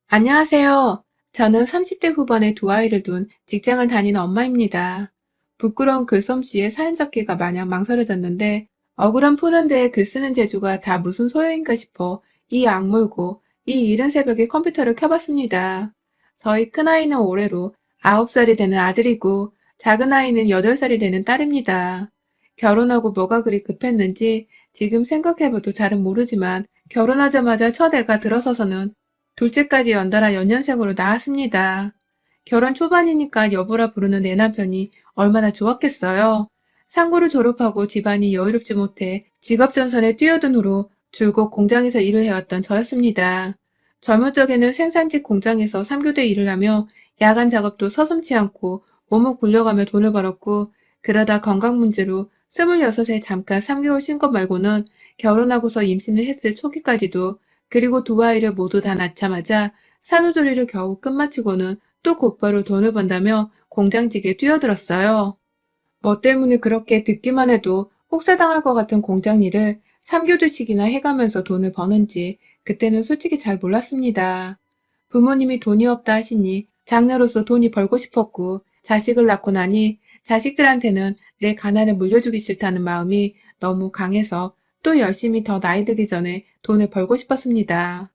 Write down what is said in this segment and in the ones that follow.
안녕하세요. 저는 30대 후반의 두 아이를 둔 직장을 다니는 엄마입니다. 부끄러운 글솜씨에 사연 적기가 마냥 망설여졌는데 억울한 푸는데 글 쓰는 재주가 다 무슨 소용인가 싶어 이 악물고 이 이른 새벽에 컴퓨터를 켜봤습니다. 저희 큰아이는 올해로 9살이 되는 아들이고 작은 아이는 8살이 되는 딸입니다. 결혼하고 뭐가 그리 급했는지 지금 생각해봐도 잘은 모르지만 결혼하자마자 첫 애가 들어서서는 둘째까지 연달아 연년생으로 낳았습니다. 결혼 초반이니까 여보라 부르는 내 남편이 얼마나 좋았겠어요. 상고를 졸업하고 집안이 여유롭지 못해 직업전선에 뛰어든 후로 줄곧 공장에서 일을 해왔던 저였습니다. 젊은 적에는 생산직 공장에서 3교대 일을 하며 야간 작업도 서슴지 않고 몸을 굴려가며 돈을 벌었고, 그러다 건강 문제로 26에 잠깐 3개월 쉰 것 말고는 결혼하고서 임신을 했을 초기까지도, 그리고 두 아이를 모두 다 낳자마자 산후조리를 겨우 끝마치고는 또 곧바로 돈을 번다며 공장직에 뛰어들었어요. 뭐 때문에 그렇게 듣기만 해도 혹사당할 것 같은 공장 일을 3교대씩이나 해가면서 돈을 버는지 그때는 솔직히 잘 몰랐습니다. 부모님이 돈이 없다 하시니 장녀로서 돈이 벌고 싶었고, 자식을 낳고 나니 자식들한테는 내 가난을 물려주기 싫다는 마음이 너무 강해서 또 열심히 더 나이 들기 전에 돈을 벌고 싶었습니다.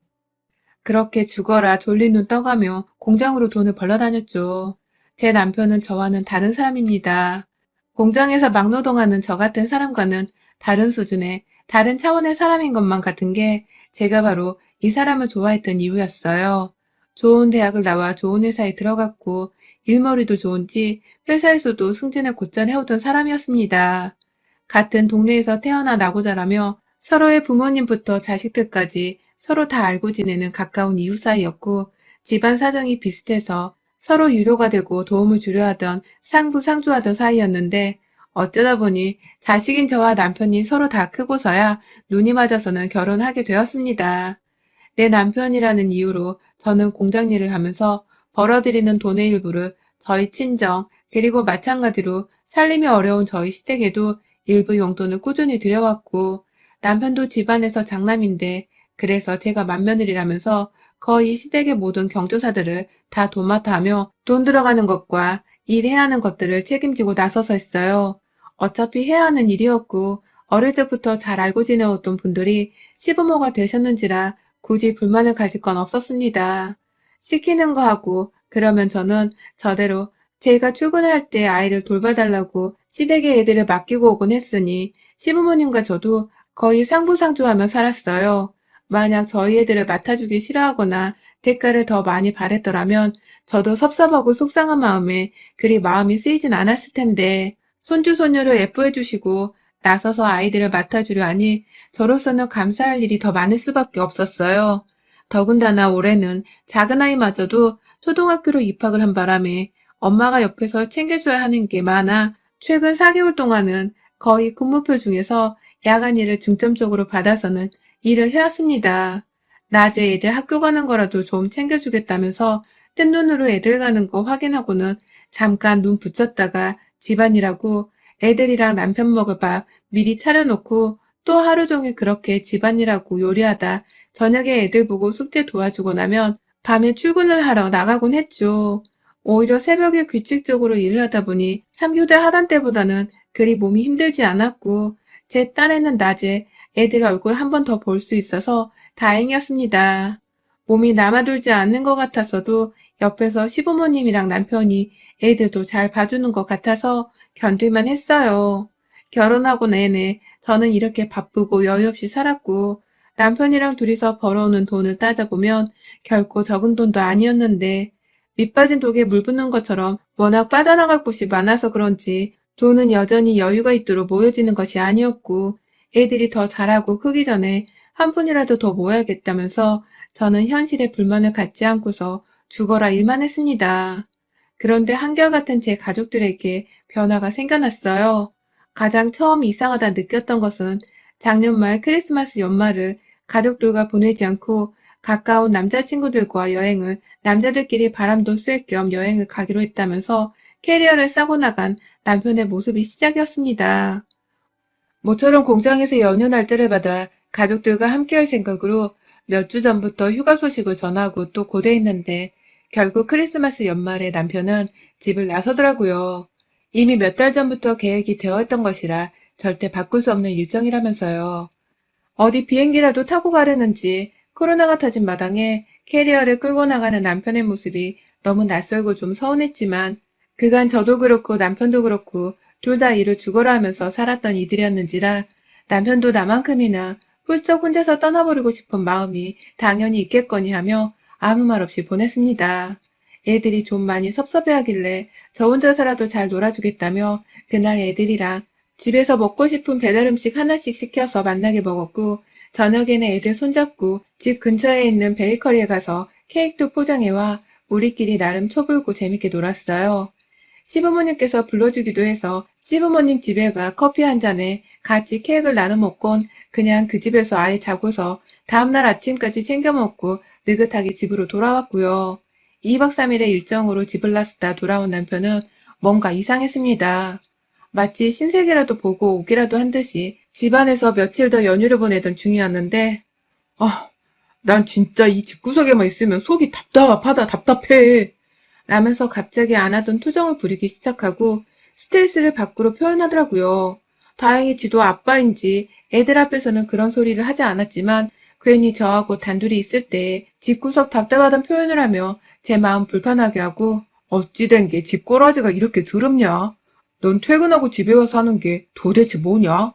그렇게 죽어라 졸린 눈 떠가며 공장으로 돈을 벌러 다녔죠. 제 남편은 저와는 다른 사람입니다. 공장에서 막노동하는 저 같은 사람과는 다른 수준의, 다른 차원의 사람인 것만 같은 게 제가 바로 이 사람을 좋아했던 이유였어요. 좋은 대학을 나와 좋은 회사에 들어갔고 일머리도 좋은지 회사에서도 승진을 곧잘 해오던 사람이었습니다. 같은 동네에서 태어나 나고 자라며 서로의 부모님부터 자식들까지 서로 다 알고 지내는 가까운 이웃 사이였고, 집안 사정이 비슷해서 서로 위로가 되고 도움을 주려 하던 상부상조하던 사이였는데, 어쩌다 보니 자식인 저와 남편이 서로 다 크고서야 눈이 맞아서는 결혼하게 되었습니다. 내 남편이라는 이유로 저는 공장 일을 하면서 벌어들이는 돈의 일부를 저희 친정, 그리고 마찬가지로 살림이 어려운 저희 시댁에도 일부 용돈을 꾸준히 들여왔고, 남편도 집안에서 장남인데, 그래서 제가 맏며느리라면서 거의 시댁의 모든 경조사들을 다 도맡아 하며 돈 들어가는 것과 일해야 하는 것들을 책임지고 나서서 했어요. 어차피 해야 하는 일이었고, 어릴 적부터 잘 알고 지내왔던 분들이 시부모가 되셨는지라 굳이 불만을 가질 건 없었습니다. 시키는 거 하고 그러면 저는 저대로 제가 출근을 할 때 아이를 돌봐달라고 시댁에 애들을 맡기고 오곤 했으니 시부모님과 저도 거의 상부상조하며 살았어요. 만약 저희 애들을 맡아주기 싫어하거나 대가를 더 많이 바랬더라면 저도 섭섭하고 속상한 마음에 그리 마음이 쓰이진 않았을 텐데, 손주 손녀를 예뻐해 주시고 나서서 아이들을 맡아주려 하니 저로서는 감사할 일이 더 많을 수밖에 없었어요. 더군다나 올해는 작은 아이마저도 초등학교로 입학을 한 바람에 엄마가 옆에서 챙겨줘야 하는 게 많아 최근 4개월 동안은 거의 근무표 중에서 야간 일을 중점적으로 받아서는 일을 해왔습니다. 낮에 애들 학교 가는 거라도 좀 챙겨주겠다면서 뜬 눈으로 애들 가는 거 확인하고는 잠깐 눈 붙였다가 집안일하고 애들이랑 남편 먹을 밥 미리 차려놓고 또 하루 종일 그렇게 집안일하고 요리하다 저녁에 애들 보고 숙제 도와주고 나면 밤에 출근을 하러 나가곤 했죠. 오히려 새벽에 규칙적으로 일을 하다 보니 3교대 하던 때보다는 그리 몸이 힘들지 않았고, 제 딴에는 낮에 애들 얼굴 한 번 더 볼 수 있어서 다행이었습니다. 몸이 남아돌지 않는 것 같았어도 옆에서 시부모님이랑 남편이 애들도 잘 봐주는 것 같아서 견딜만 했어요. 결혼하고 내내 저는 이렇게 바쁘고 여유 없이 살았고, 남편이랑 둘이서 벌어오는 돈을 따져보면 결코 적은 돈도 아니었는데, 밑 빠진 독에 물 붓는 것처럼 워낙 빠져나갈 곳이 많아서 그런지 돈은 여전히 여유가 있도록 모여지는 것이 아니었고, 애들이 더 자라고 크기 전에 한 푼이라도 더 모아야겠다면서 저는 현실에 불만을 갖지 않고서 죽어라 일만 했습니다. 그런데 한결같은 제 가족들에게 변화가 생겨났어요. 가장 처음 이상하다 느꼈던 것은 작년 말 크리스마스 연말을 가족들과 보내지 않고 가까운 남자친구들과 여행을 남자들끼리 바람도 쐴 겸 여행을 가기로 했다면서 캐리어를 싸고 나간 남편의 모습이 시작이었습니다. 모처럼 공장에서 연휴 날짜를 받아 가족들과 함께할 생각으로 몇 주 전부터 휴가 소식을 전하고 또 고대했는데 결국 크리스마스 연말에 남편은 집을 나서더라고요. 이미 몇 달 전부터 계획이 되어 있던 것이라 절대 바꿀 수 없는 일정이라면서요. 어디 비행기라도 타고 가려는지 코로나가 터진 마당에 캐리어를 끌고 나가는 남편의 모습이 너무 낯설고 좀 서운했지만 그간 저도 그렇고 남편도 그렇고 둘 다 일을 죽어라 하면서 살았던 이들이었는지라 남편도 나만큼이나 훌쩍 혼자서 떠나버리고 싶은 마음이 당연히 있겠거니 하며 아무 말 없이 보냈습니다. 애들이 좀 많이 섭섭해하길래 저 혼자서라도 잘 놀아주겠다며 그날 애들이랑 집에서 먹고 싶은 배달 음식 하나씩 시켜서 만나게 먹었고 저녁에는 애들 손잡고 집 근처에 있는 베이커리에 가서 케이크도 포장해와 우리끼리 나름 초불고 재밌게 놀았어요. 시부모님께서 불러주기도 해서 시부모님 집에 가 커피 한 잔에 같이 케이크를 나눠 먹곤 그냥 그 집에서 아예 자고서 다음날 아침까지 챙겨 먹고 느긋하게 집으로 돌아왔고요. 2박 3일의 일정으로 집을 나서다 돌아온 남편은 뭔가 이상했습니다. 마치 신세계라도 보고 오기라도 한 듯이 집안에서 며칠 더 연휴를 보내던 중이었는데 난 진짜 이 집구석에만 있으면 속이 답답하다 답답해 라면서 갑자기 안 하던 투정을 부리기 시작하고 스트레스를 밖으로 표현하더라고요. 다행히 지도 아빠인지 애들 앞에서는 그런 소리를 하지 않았지만 괜히 저하고 단둘이 있을 때 집구석 답답하다는 표현을 하며 제 마음 불편하게 하고 어찌 된 게 집꼬라지가 이렇게 더럽냐? 넌 퇴근하고 집에 와서 하는 게 도대체 뭐냐?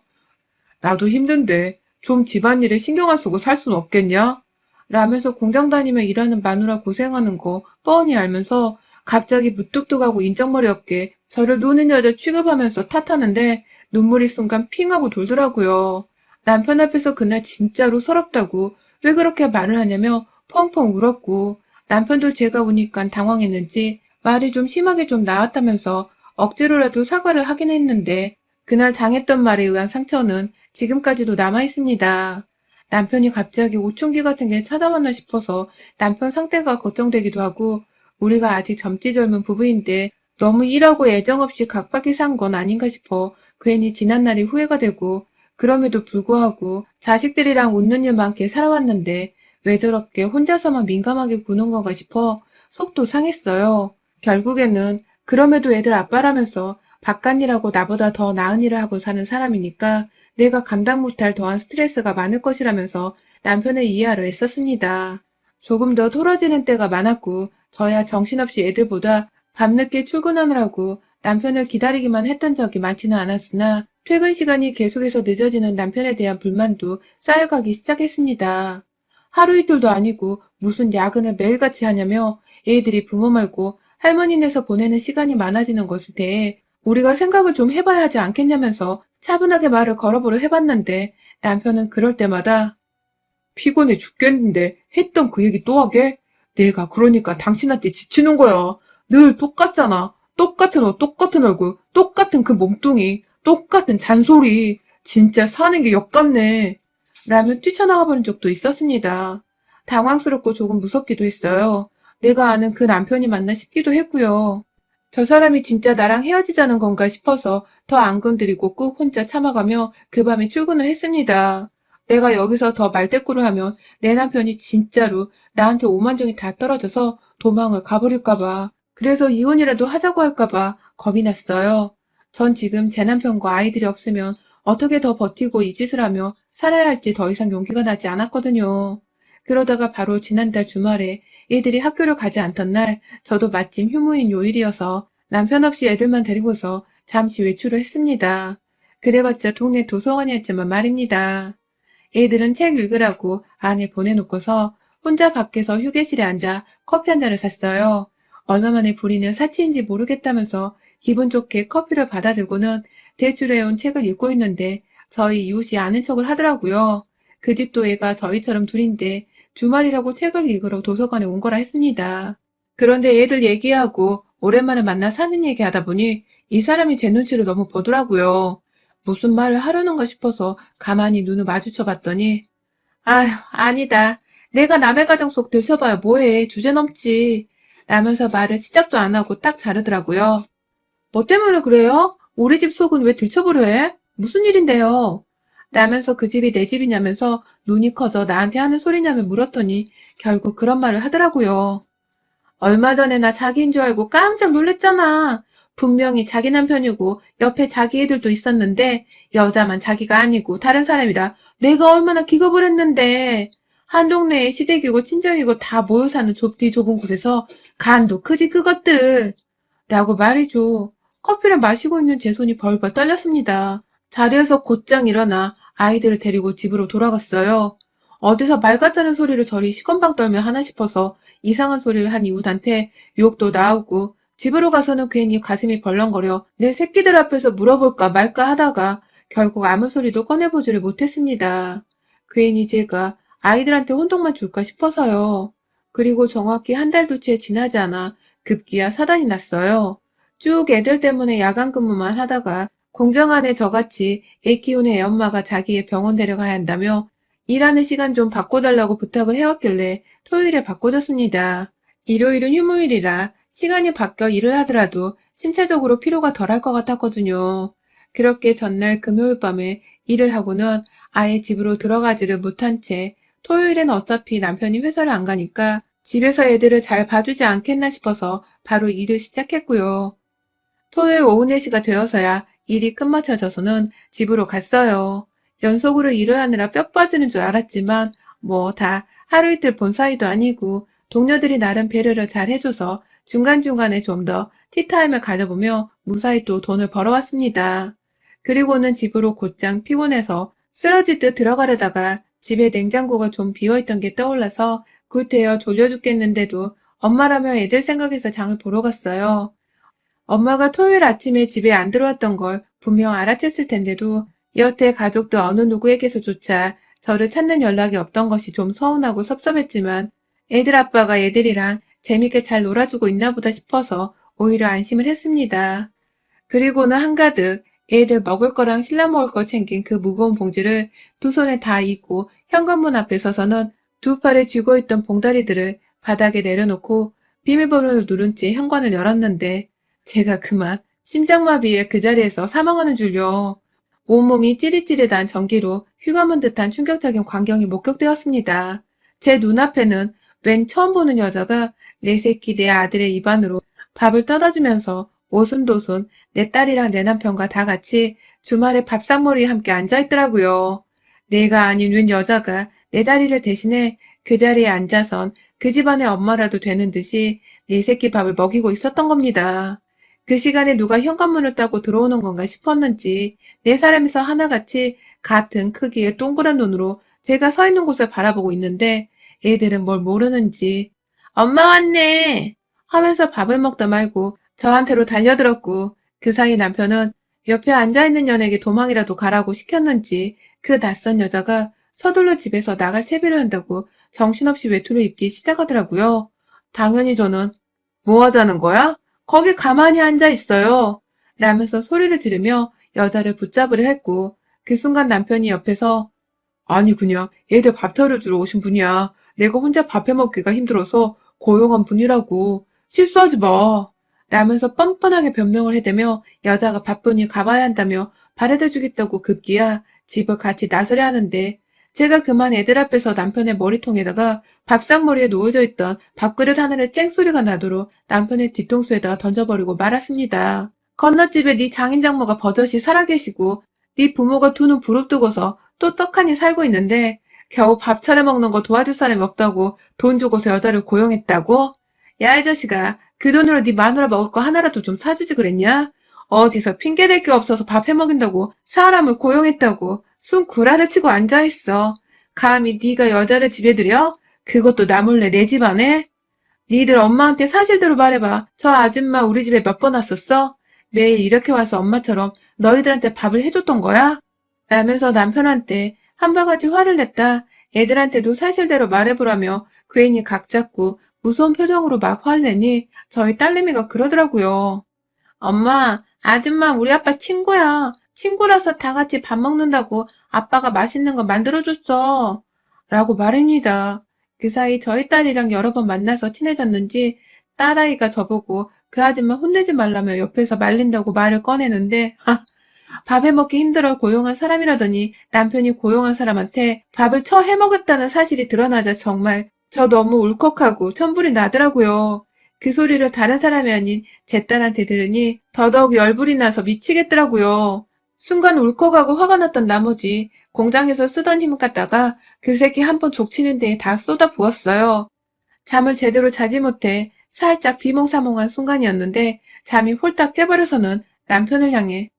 나도 힘든데 좀 집안일에 신경 안 쓰고 살 순 없겠냐? 라면서 공장 다니며 일하는 마누라 고생하는 거 뻔히 알면서 갑자기 무뚝뚝하고 인정머리 없게 저를 노는 여자 취급하면서 탓하는데 눈물이 순간 핑 하고 돌더라고요. 남편 앞에서 그날 진짜로 서럽다고 왜 그렇게 말을 하냐며 펑펑 울었고 남편도 제가 우니까 당황했는지 말이 좀 심하게 좀 나왔다면서 억지로라도 사과를 하긴 했는데 그날 당했던 말에 의한 상처는 지금까지도 남아 있습니다. 남편이 갑자기 오충기 같은 게 찾아왔나 싶어서 남편 상태가 걱정되기도 하고 우리가 아직 젊디 젊은 부부인데 너무 일하고 애정 없이 각박히 산 건 아닌가 싶어 괜히 지난날이 후회가 되고 그럼에도 불구하고 자식들이랑 웃는 일 많게 살아왔는데 왜 저렇게 혼자서만 민감하게 구는 건가 싶어 속도 상했어요. 결국에는 그럼에도 애들 아빠라면서 바깥일하고 나보다 더 나은 일을 하고 사는 사람이니까 내가 감당 못할 더한 스트레스가 많을 것이라면서 남편을 이해하려 애썼습니다. 조금 더 토라지는 때가 많았고 저야 정신없이 애들보다 밤늦게 출근하느라고 남편을 기다리기만 했던 적이 많지는 않았으나 퇴근 시간이 계속해서 늦어지는 남편에 대한 불만도 쌓여가기 시작했습니다. 하루 이틀도 아니고 무슨 야근을 매일같이 하냐며 애들이 부모 말고 할머니네서 보내는 시간이 많아지는 것에 대해 우리가 생각을 좀 해봐야 하지 않겠냐면서 차분하게 말을 걸어보려 해봤는데 남편은 그럴 때마다 피곤해 죽겠는데 했던 그 얘기 또 하게? 내가 그러니까 당신한테 지치는 거야. 늘 똑같잖아. 똑같은 옷, 똑같은 얼굴, 똑같은 그 몸뚱이, 똑같은 잔소리. 진짜 사는 게 역같네. 라며 뛰쳐나가 본 적도 있었습니다. 당황스럽고 조금 무섭기도 했어요. 내가 아는 그 남편이 맞나 싶기도 했고요. 저 사람이 진짜 나랑 헤어지자는 건가 싶어서 더 안 건드리고 꾹 혼자 참아가며 그 밤에 출근을 했습니다. 내가 여기서 더 말대꾸를 하면 내 남편이 진짜로 나한테 오만정이 다 떨어져서 도망을 가버릴까봐. 그래서 이혼이라도 하자고 할까봐 겁이 났어요. 전 지금 제 남편과 아이들이 없으면 어떻게 더 버티고 이 짓을 하며 살아야 할지 더 이상 용기가 나지 않았거든요. 그러다가 바로 지난달 주말에 애들이 학교를 가지 않던 날 저도 마침 휴무인 요일이어서 남편 없이 애들만 데리고서 잠시 외출을 했습니다. 그래봤자 동네 도서관이었지만 말입니다. 애들은 책 읽으라고 안에 보내놓고서 혼자 밖에서 휴게실에 앉아 커피 한 잔을 샀어요. 얼마 만에 부리는 사치인지 모르겠다면서 기분 좋게 커피를 받아들고는 대출해온 책을 읽고 있는데 저희 이웃이 아는 척을 하더라고요. 그 집도 애가 저희처럼 둘인데 주말이라고 책을 읽으러 도서관에 온 거라 했습니다. 그런데 애들 얘기하고 오랜만에 만나 사는 얘기하다 보니 이 사람이 제 눈치를 너무 보더라고요. 무슨 말을 하려는가 싶어서 가만히 눈을 마주쳐 봤더니 아휴 아니다. 내가 남의 가정 속 들춰봐야 뭐해. 주제 넘지. 라면서 말을 시작도 안 하고 딱 자르더라고요. 뭐 때문에 그래요? 우리 집 속은 왜 들춰보려 해? 무슨 일인데요? 라면서 그 집이 내 집이냐면서 눈이 커져 나한테 하는 소리냐며 물었더니 결국 그런 말을 하더라고요. 얼마 전에 나 자기인 줄 알고 깜짝 놀랬잖아. 분명히 자기 남편이고 옆에 자기 애들도 있었는데 여자만 자기가 아니고 다른 사람이라 내가 얼마나 기겁을 했는데. 한 동네에 시댁이고 친정이고 다 모여 사는 좁디 좁은 곳에서 간도 크지 그것들. 라고 말이죠. 커피를 마시고 있는 제 손이 벌벌 떨렸습니다. 자리에서 곧장 일어나 아이들을 데리고 집으로 돌아갔어요. 어디서 말 같자는 소리를 저리 시건방 떨며 하나 싶어서 이상한 소리를 한 이웃한테 욕도 나오고 집으로 가서는 괜히 가슴이 벌렁거려 내 새끼들 앞에서 물어볼까 말까 하다가 결국 아무 소리도 꺼내보지를 못했습니다. 괜히 제가 아이들한테 혼동만 줄까 싶어서요. 그리고 정확히 한 달도 채 지나지 않아 급기야 사단이 났어요. 쭉 애들 때문에 야간 근무만 하다가 공장 안에 저같이 애 키우는 애 엄마가 자기의 병원 데려가야 한다며 일하는 시간 좀 바꿔달라고 부탁을 해왔길래 토요일에 바꿔줬습니다. 일요일은 휴무일이라 시간이 바뀌어 일을 하더라도 신체적으로 피로가 덜할 것 같았거든요. 그렇게 전날 금요일 밤에 일을 하고는 아예 집으로 들어가지를 못한 채 토요일엔 어차피 남편이 회사를 안 가니까 집에서 애들을 잘 봐주지 않겠나 싶어서 바로 일을 시작했고요. 토요일 오후 4시가 되어서야 일이 끝마쳐져서는 집으로 갔어요. 연속으로 일을 하느라 뼈 빠지는 줄 알았지만 뭐 다 하루 이틀 본 사이도 아니고 동료들이 나름 배려를 잘 해줘서 중간중간에 좀 더 티타임을 가져보며 무사히 또 돈을 벌어왔습니다. 그리고는 집으로 곧장 피곤해서 쓰러지듯 들어가려다가 집에 냉장고가 좀 비어있던 게 떠올라서 굴태여 졸려 죽겠는데도 엄마라며 애들 생각해서 장을 보러 갔어요. 엄마가 토요일 아침에 집에 안 들어왔던 걸 분명 알아챘을 텐데도 여태 가족들 어느 누구에게서조차 저를 찾는 연락이 없던 것이 좀 서운하고 섭섭했지만 애들 아빠가 애들이랑 재밌게 잘 놀아주고 있나 보다 싶어서 오히려 안심을 했습니다. 그리고는 한가득 애들 먹을 거랑 신라 먹을 거 챙긴 그 무거운 봉지를 두 손에 다 이고 현관문 앞에 서서는 두 팔에 쥐고 있던 봉다리들을 바닥에 내려놓고 비밀번호를 누른 채 현관을 열었는데 제가 그만 심장마비에 그 자리에서 사망하는 줄요. 온몸이 찌릿찌릿한 전기로 휘감은 듯한 충격적인 광경이 목격되었습니다. 제 눈앞에는 웬 처음 보는 여자가 내 새끼 내 아들의 입안으로 밥을 떠다주면서 오순도순 내 딸이랑 내 남편과 다 같이 주말에 밥상머리에 함께 앉아있더라고요. 내가 아닌 웬 여자가 내 자리를 대신해 그 자리에 앉아선 그 집안의 엄마라도 되는 듯이 내 새끼 밥을 먹이고 있었던 겁니다. 그 시간에 누가 현관문을 따고 들어오는 건가 싶었는지 네 사람이서 하나같이 같은 크기의 동그란 눈으로 제가 서 있는 곳을 바라보고 있는데 애들은 뭘 모르는지 엄마 왔네 하면서 밥을 먹다 말고 저한테로 달려들었고 그 사이 남편은 옆에 앉아있는 연에게 도망이라도 가라고 시켰는지 그 낯선 여자가 서둘러 집에서 나갈 채비를 한다고 정신없이 외투를 입기 시작하더라고요. 당연히 저는 뭐 하자는 거야? 거기 가만히 앉아 있어요. 라면서 소리를 지르며 여자를 붙잡으려 했고 그 순간 남편이 옆에서 아니 그냥 애들 밥 차려주러 오신 분이야. 내가 혼자 밥 해먹기가 힘들어서 고용한 분이라고. 실수하지 마. 라면서 뻔뻔하게 변명을 해대며 여자가 바쁘니 가봐야 한다며 바래다주겠다고 급기야 집을 같이 나서려 하는데 제가 그만 애들 앞에서 남편의 머리통에다가 밥상머리에 놓여져 있던 밥그릇 하나를 쨍소리가 나도록 남편의 뒤통수에다가 던져버리고 말았습니다. 건너집에 네 장인장모가 버젓이 살아계시고 네 부모가 두 눈 부릅뜨고서 또 떡하니 살고 있는데 겨우 밥 차려 먹는 거 도와줄 사람이 없다고 돈 주고서 여자를 고용했다고? 야 이 자식아 그 돈으로 네 마누라 먹을 거 하나라도 좀 사주지 그랬냐? 어디서 핑계댈 게 없어서 밥 해먹인다고 사람을 고용했다고 순 구라를 치고 앉아있어. 감히 네가 여자를 집에 들여? 그것도 나 몰래 내 집안에? 니들 엄마한테 사실대로 말해봐. 저 아줌마 우리 집에 몇 번 왔었어? 매일 이렇게 와서 엄마처럼 너희들한테 밥을 해줬던 거야? 라면서 남편한테 한 바가지 화를 냈다. 애들한테도 사실대로 말해보라며 괜히 각 잡고 무서운 표정으로 막 화를 내니 저희 딸내미가 그러더라고요. 엄마, 아줌마 우리 아빠 친구야. 친구라서 다 같이 밥 먹는다고 아빠가 맛있는 거 만들어줬어. 라고 말합니다. 그 사이 저희 딸이랑 여러 번 만나서 친해졌는지 딸아이가 저보고 그 아줌마 혼내지 말라며 옆에서 말린다고 말을 꺼내는데 밥 해먹기 힘들어 고용한 사람이라더니 남편이 고용한 사람한테 밥을 처 해먹었다는 사실이 드러나자 정말 저 너무 울컥하고 천불이 나더라고요. 그 소리를 다른 사람이 아닌 제 딸한테 들으니 더더욱 열불이 나서 미치겠더라고요. 순간 울컥하고 화가 났던 나머지 공장에서 쓰던 힘을 갖다가 그 새끼 한 번 족치는 데에 다 쏟아 부었어요. 잠을 제대로 자지 못해 살짝 비몽사몽한 순간이었는데 잠이 홀딱 깨버려서는 남편을 향해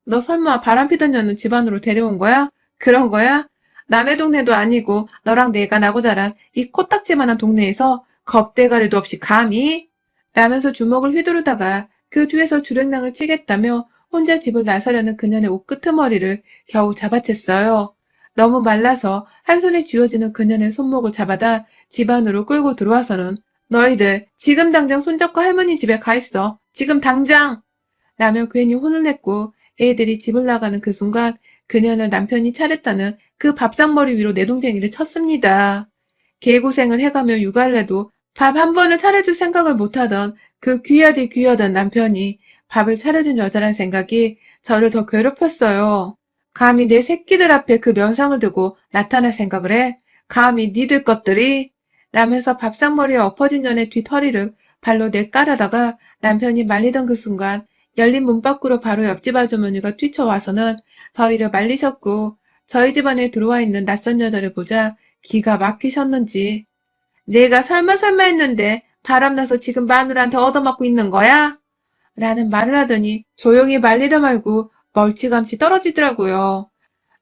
너 설마 바람피던 년은 집 안으로 데려온 거야? 그런 거야? 남의 동네도 아니고 너랑 내가 나고 자란 이 코딱지만한 동네에서 겁대가리도 없이 감히? 라면서 주먹을 휘두르다가 그 뒤에서 주랭랑을 치겠다며 혼자 집을 나서려는 그년의 옷 끄트머리를 겨우 잡아챘어요. 너무 말라서 한 손에 쥐어지는 그년의 손목을 잡아다 집 안으로 끌고 들어와서는 너희들 지금 당장 손잡고 할머니 집에 가 있어. 지금 당장! 라며 괜히 혼을 냈고 애들이 집을 나가는 그 순간 그녀는 남편이 차렸다는 그 밥상머리 위로 내동댕이를 쳤습니다. 개고생을 해가며 육아를 해도 밥 한 번을 차려줄 생각을 못하던 그 귀하던 남편이 밥을 차려준 여자란 생각이 저를 더 괴롭혔어요. 감히 내 새끼들 앞에 그 면상을 두고 나타날 생각을 해? 감히 니들 것들이? 라면서 밥상머리에 엎어진 년의 뒷허리를 발로 내깔아다가 남편이 말리던 그 순간 열린 문 밖으로 바로 옆집 아주머니가 뛰쳐와서는 저희를 말리셨고 저희 집안에 들어와 있는 낯선 여자를 보자 기가 막히셨는지 내가 설마 했는데 바람나서 지금 마누라한테 얻어맞고 있는 거야? 라는 말을 하더니 조용히 말리다 말고 멀찌감치 떨어지더라고요.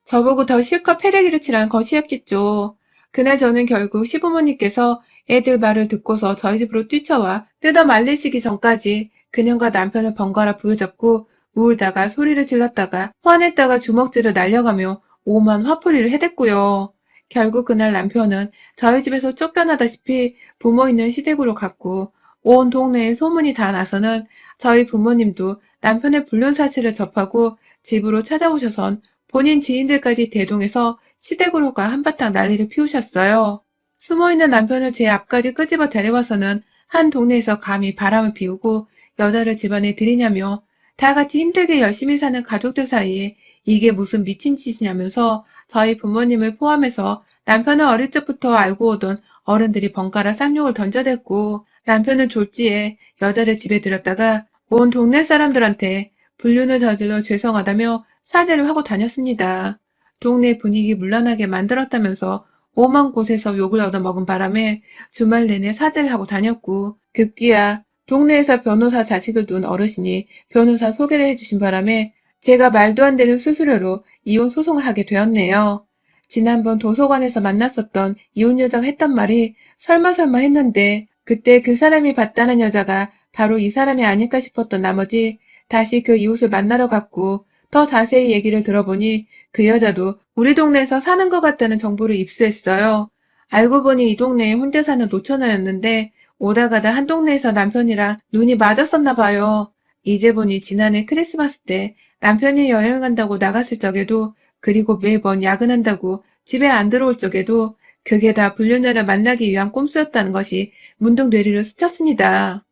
저보고 더 실컷 패대기를 치란 것이었겠죠. 그날 저는 결국 시부모님께서 애들 말을 듣고서 저희 집으로 뛰쳐와 뜯어 말리시기 전까지 그년과 남편을 번갈아 부여잡고 울다가 소리를 질렀다가 화냈다가 주먹질을 날려가며 오만 화풀이를 해댔고요. 결국 그날 남편은 저희 집에서 쫓겨나다시피 부모 있는 시댁으로 갔고 온 동네에 소문이 다 나서는 저희 부모님도 남편의 불륜 사실을 접하고 집으로 찾아오셔선 본인 지인들까지 대동해서 시댁으로 가 한바탕 난리를 피우셨어요. 숨어있는 남편을 제 앞까지 끄집어 데려와서는 한 동네에서 감히 바람을 피우고 여자를 집안에 들이냐며 다 같이 힘들게 열심히 사는 가족들 사이에 이게 무슨 미친 짓이냐면서 저희 부모님을 포함해서 남편을 어릴 적부터 알고 오던 어른들이 번갈아 쌍욕을 던져댔고 남편은 졸지에 여자를 집에 들였다가 온 동네 사람들한테 불륜을 저질러 죄송하다며 사죄를 하고 다녔습니다. 동네 분위기 물란하게 만들었다면서 오만 곳에서 욕을 얻어먹은 바람에 주말 내내 사죄를 하고 다녔고 급기야 동네에서 변호사 자식을 둔 어르신이 변호사 소개를 해주신 바람에 제가 말도 안 되는 수수료로 이혼 소송을 하게 되었네요. 지난번 도서관에서 만났었던 이혼 여자가 했던 말이 설마 했는데 그때 그 사람이 봤다는 여자가 바로 이 사람이 아닐까 싶었던 나머지 다시 그 이웃을 만나러 갔고 더 자세히 얘기를 들어보니 그 여자도 우리 동네에서 사는 것 같다는 정보를 입수했어요. 알고 보니 이 동네에 혼자 사는 노처녀였는데 오다 가다 한 동네에서 남편이랑 눈이 맞았었나 봐요. 이제 보니 지난해 크리스마스 때 남편이 여행 간다고 나갔을 적에도 그리고 매번 야근한다고 집에 안 들어올 적에도 그게 다 불륜자를 만나기 위한 꼼수였다는 것이 문득 뇌리를 스쳤습니다.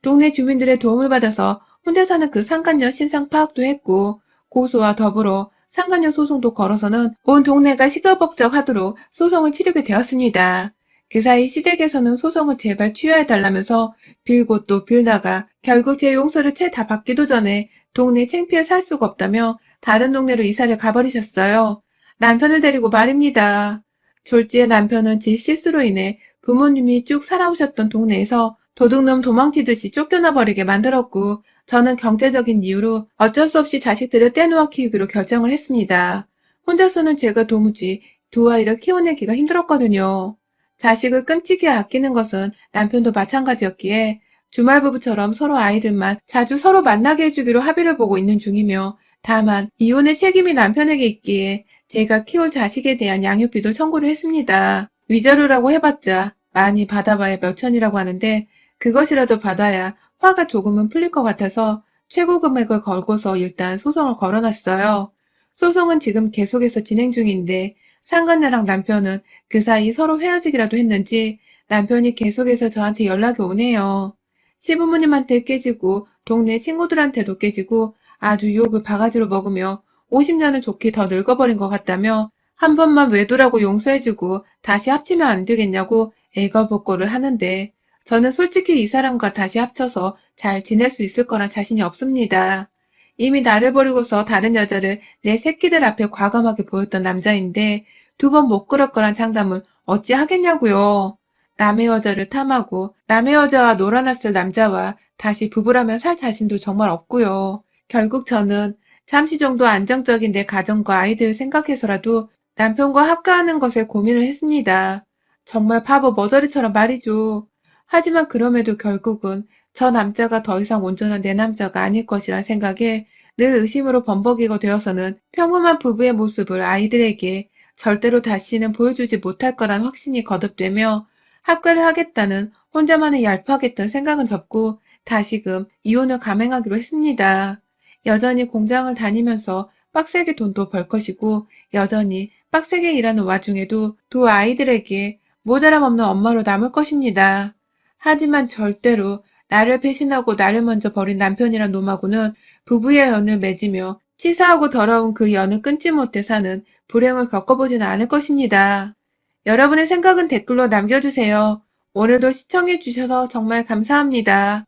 동네 주민들의 도움을 받아서 혼자 사는 그 상간녀 신상 파악도 했고 고소와 더불어 상간녀 소송도 걸어서는 온 동네가 시끌벅적하도록 소송을 치르게 되었습니다. 그 사이 시댁에서는 소송을 제발 취하해달라면서 빌고 또 빌다가 결국 제 용서를 채 다 받기도 전에 동네 창피해 살 수가 없다며 다른 동네로 이사를 가버리셨어요. 남편을 데리고 말입니다. 졸지에 남편은 제 실수로 인해 부모님이 쭉 살아오셨던 동네에서 도둑놈 도망치듯이 쫓겨나 버리게 만들었고 저는 경제적인 이유로 어쩔 수 없이 자식들을 떼놓아 키우기로 결정을 했습니다. 혼자서는 제가 도무지 두 아이를 키워내기가 힘들었거든요. 자식을 끔찍이 아끼는 것은 남편도 마찬가지였기에 주말 부부처럼 서로 아이들만 자주 서로 만나게 해주기로 합의를 보고 있는 중이며 다만 이혼의 책임이 남편에게 있기에 제가 키울 자식에 대한 양육비도 청구를 했습니다. 위자료라고 해봤자 많이 받아봐야 몇 천이라고 하는데 그것이라도 받아야 화가 조금은 풀릴 것 같아서 최고 금액을 걸고서 일단 소송을 걸어놨어요. 소송은 지금 계속해서 진행 중인데 상간녀랑 남편은 그 사이 서로 헤어지기라도 했는지 남편이 계속해서 저한테 연락이 오네요. 시부모님한테 깨지고 동네 친구들한테도 깨지고 아주 욕을 바가지로 먹으며 50년은 좋게 더 늙어버린 것 같다며 한 번만 외도라고 용서해주고 다시 합치면 안 되겠냐고 애걸복걸을 하는데 저는 솔직히 이 사람과 다시 합쳐서 잘 지낼 수 있을 거란 자신이 없습니다. 이미 나를 버리고서 다른 여자를 내 새끼들 앞에 과감하게 보였던 남자인데 두 번 못 그럴 거란 장담을 어찌 하겠냐고요. 남의 여자를 탐하고 남의 여자와 놀아났을 남자와 다시 부부라면 살 자신도 정말 없고요. 결국 저는 잠시 정도 안정적인 내 가정과 아이들 생각해서라도 남편과 합가하는 것에 고민을 했습니다. 정말 바보 머저리처럼 말이죠. 하지만 그럼에도 결국은 저 남자가 더 이상 온전한 내 남자가 아닐 것이란 생각에 늘 의심으로 범벅이가 되어서는 평범한 부부의 모습을 아이들에게 절대로 다시는 보여주지 못할 거란 확신이 거듭되며 합가를 하겠다는 혼자만의 얄팍했던 생각은 접고 다시금 이혼을 감행하기로 했습니다. 여전히 공장을 다니면서 빡세게 돈도 벌 것이고 여전히 빡세게 일하는 와중에도 두 아이들에게 모자람 없는 엄마로 남을 것입니다. 하지만 절대로 나를 배신하고 나를 먼저 버린 남편이란 놈하고는 부부의 연을 맺으며 치사하고 더러운 그 연을 끊지 못해 사는 불행을 겪어보지는 않을 것입니다. 여러분의 생각은 댓글로 남겨주세요. 오늘도 시청해주셔서 정말 감사합니다.